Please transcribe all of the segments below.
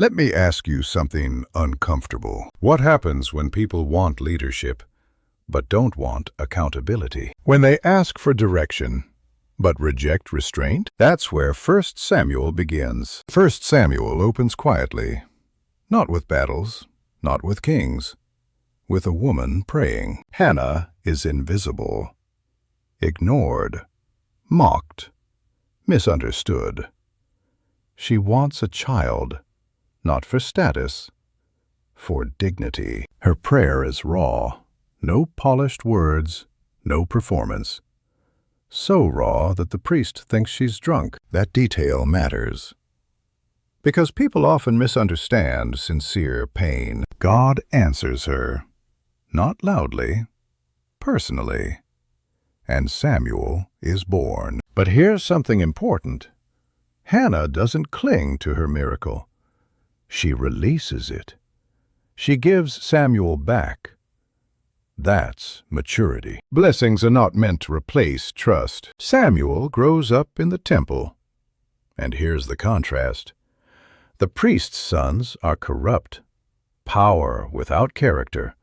Let me ask you something uncomfortable. What happens when people want leadership, but don't want accountability? When they ask for direction, but reject restraint? That's where 1 Samuel begins. 1 Samuel opens quietly, not with battles, not with kings, with a woman praying. Hannah is invisible, ignored, mocked, misunderstood. She wants a child, not for status, for dignity. Her prayer is raw, no polished words, no performance. So raw that the priest thinks she's drunk. That detail matters, because people often misunderstand sincere pain. God answers her, not loudly, personally, and Samuel is born. But here's something important. Hannah doesn't cling to her miracle. She releases it. She gives Samuel back. That's maturity. Blessings are not meant to replace trust. Samuel grows up in the temple. And here's the contrast. The priest's sons are corrupt. Power without character.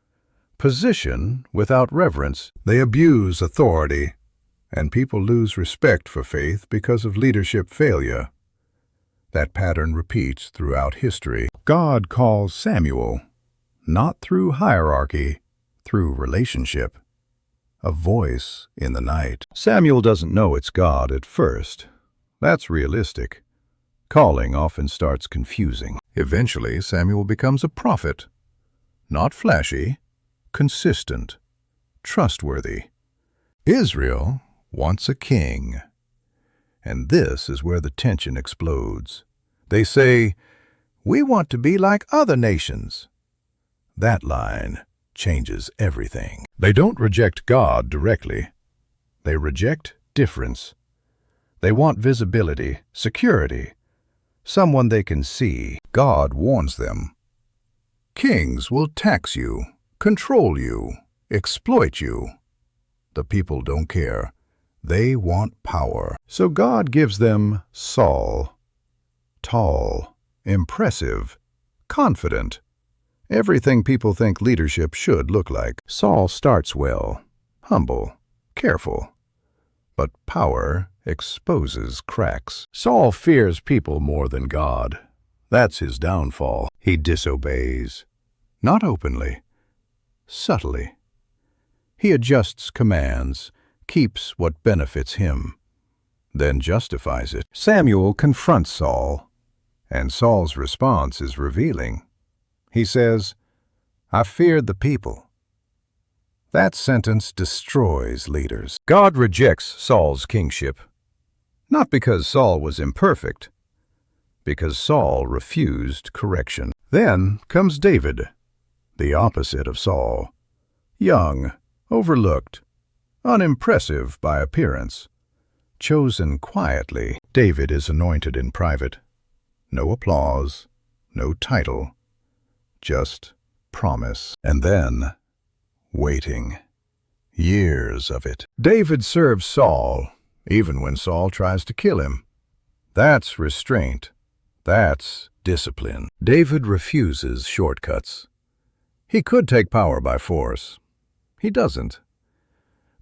Position without reverence. They abuse authority, and people lose respect for faith because of leadership failure. That pattern repeats throughout history. God calls Samuel, not through hierarchy, through relationship. A voice in the night. Samuel doesn't know it's God at first. That's realistic. Calling often starts confusing. Eventually, Samuel becomes a prophet. Not flashy, consistent, trustworthy. Israel wants a king. And this is where the tension explodes. They say, "We want to be like other nations." That line changes everything. They don't reject God directly. They reject difference. They want visibility, security, someone they can see. God warns them. Kings will tax you, control you, exploit you. The people don't care. They want power. So God gives them Saul. Tall, impressive, confident. Everything people think leadership should look like. Saul starts well, humble, careful. But power exposes cracks. Saul fears people more than God. That's his downfall. He disobeys. Not openly, subtly. He adjusts commands, keeps what benefits him, then justifies it. Samuel confronts Saul, and Saul's response is revealing. He says, "I feared the people." That sentence destroys leaders. God rejects Saul's kingship, not because Saul was imperfect, because Saul refused correction. Then comes David, the opposite of Saul. Young, overlooked, unimpressive by appearance, chosen quietly. David is anointed in private. No applause, no title, just promise. And then, waiting. Years of it. David serves Saul, even when Saul tries to kill him. That's restraint. That's discipline. David refuses shortcuts. He could take power by force. He doesn't.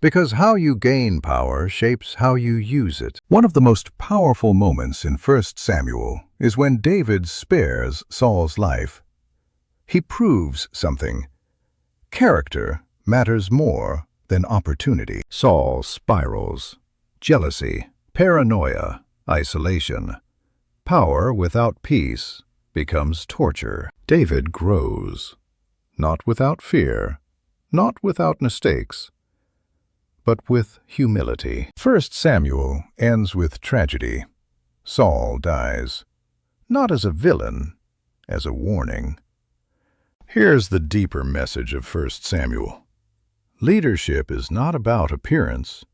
Because how you gain power shapes how you use it. One of the most powerful moments in 1 Samuel is when David spares Saul's life. He proves something. Character matters more than opportunity. Saul spirals. Jealousy, paranoia, isolation. Power without peace becomes torture. David grows. Not without fear, not without mistakes, but with humility. 1 Samuel ends with tragedy. Saul dies, not as a villain, as a warning. Here's the deeper message of 1 Samuel. Leadership is not about appearance.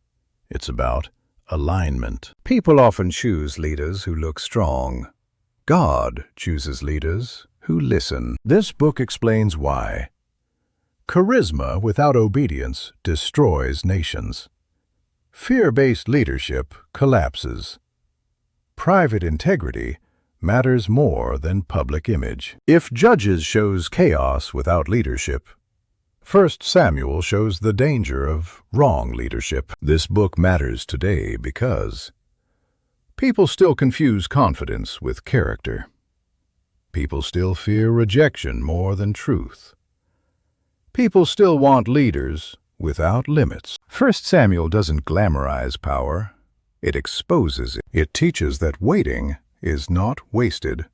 It's about alignment. People often choose leaders who look strong. God chooses leaders who listen. This book explains why. Charisma without obedience destroys nations. Fear-based leadership collapses. Private integrity matters more than public image. If Judges shows chaos without leadership, 1 Samuel shows the danger of wrong leadership. This book matters today because people still confuse confidence with character. People still fear rejection more than truth. People still want leaders without limits. 1 Samuel doesn't glamorize power. It exposes it. It teaches that waiting is not wasted.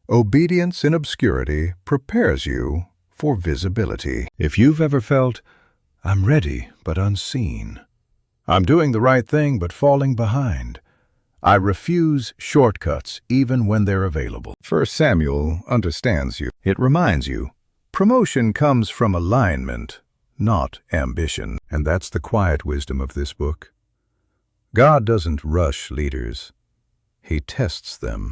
Obedience in obscurity prepares you for visibility. If you've ever felt, I'm ready but unseen, I'm doing the right thing but falling behind, I refuse shortcuts even when they're available. 1 Samuel understands you. It reminds you, promotion comes from alignment, not ambition. And that's the quiet wisdom of this book. God doesn't rush leaders. He tests them.